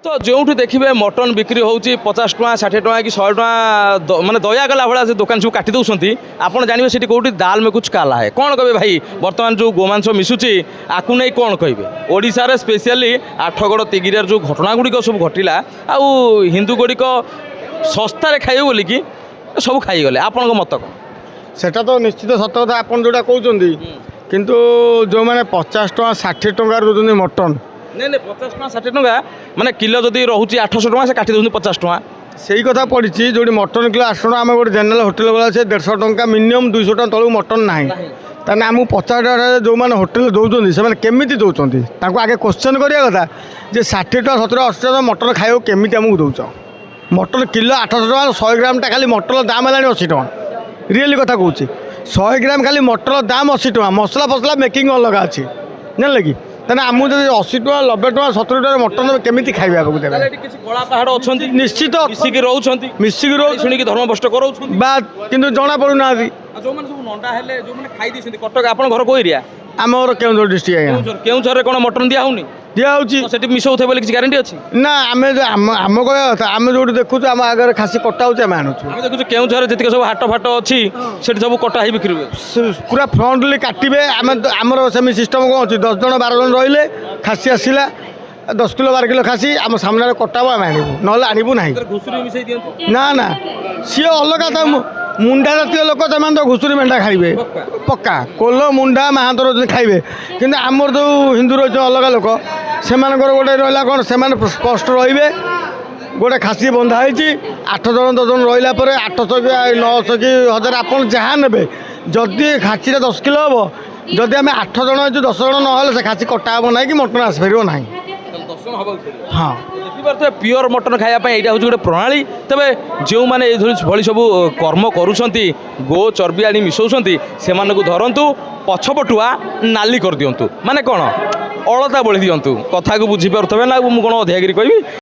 तो जो देखिए मटन बिक्री होची 50 टଙ୍କା 60 टଙ୍କା कि 100 टଙ୍କା माने दया गला भाया से दुकान सब काटी दौरान आपड़ जानवे से कौटी दाल में कुछ काला है कौन कहे भाई बर्तमान जो गोमांस मिशुची आपको नहीं कौन कहे ओडिशार स्पेशली आठगड़ तिगिरार जो घटना गुड़िक सब घटला आउ हिंदू गुड़िक सस्तार खाइबे बोलिकी सब खाईगले आपण मत कौन सेटा तो निश्चित सत कथा आप जोटा कहते किंतु जो मैंने 50 टଙ୍କା 60 टଙ୍କା रोज मटन नहीं नहीं 50 टଙ୍କା 60 टଙ୍କା माने किलो जदि रोचे 800 टଙ୍କା से काटी दौरान 50 टଙ୍କା से ही कथा पड़ी जो मटन किलो 800 टଙ୍କା आम गोटे जेनेल होटेल गला से 150 टଙ୍କା मिनिमम 200 टଙ୍କା तलू मटन ना ताने आमको 50 टଙ୍କା जो मैंने होटेल दौरान से केमी दौरान आगे क्वेश्चन करा कथा जे 60 टଙ୍କା 70 80 टଙ୍କା मटन खाइबा केमी आमको दौच मटन किलो 800 टଙ୍କା 100 ग्रामटा खाली मटन दाम है 80 टଙ୍କା रियली कथा कहूँ 100 ग्राम खाली मटन दाम 80 टଙ୍କା मसला फसला मेकिंग अलग अच्छी जानले कि तेना आमको जब 80 टଙ୍କା 90 टଙ୍କା 70 टଙ୍କା मटन केमी खाइबा देवे कला पहाड़ अच्छा निश्चित मिसिकी रोच मिसिकी रोच शुणी धर्म भ्रष्ट कर किंतु जना पड़ूना जो नंडा हेले जो खाई कटक आप घर को एरिया आमर केउझर डिस्ट्रिक्ट आज्ञा केउझर कौन मटन दिया होनी दिखाई मिसौथे बोली किसी गारंटी अच्छी ना आम आम कह कथा आम जो देखु आम आगे खासी कटा हो देखुँ केउझर जी सब हाट फाट अच्छी से सब कटा बिक्री हुए पूरा फ्रंटली काटे आमर सेमी सिस्टम कौन अच्छी 10 जन 12 जन रही खासी आसला 10 किलो 12 किलो खासी आम सामने कटा आम आणबू ना आणबू ना ना ना सी अलग था मुंडा जातीय लोक तो घुषुरी मेढा खाइबे पक्का कोल मुंडा महांतर खाइबे किंतु आमर जो हिंदू रही अलग लोक से गोटे रहा कौन से स्पष्ट रे गोटे खासी बंधा होती 8 जन 10 जन रहा 800 कि 900 कि 1000 आप जहाँ ने जदि खासी 10 किलो हम जदि आम 8 जन 10 जन ना से खासी कटा हम ना कि मटन आसपार ना हाँ प्योर मटन खायापी यहाँ हूँ गोटे प्रणाली तेरे जो मैंने ये सब कर्म करुँच गो चर्बी आनी मिसौंट से धरतु पछपटुआ नाली कर दिंतु माने कौन अलता बोली दिंतु कथा को बुझीपारे ना मुझे कौन अधिकारी कहबी।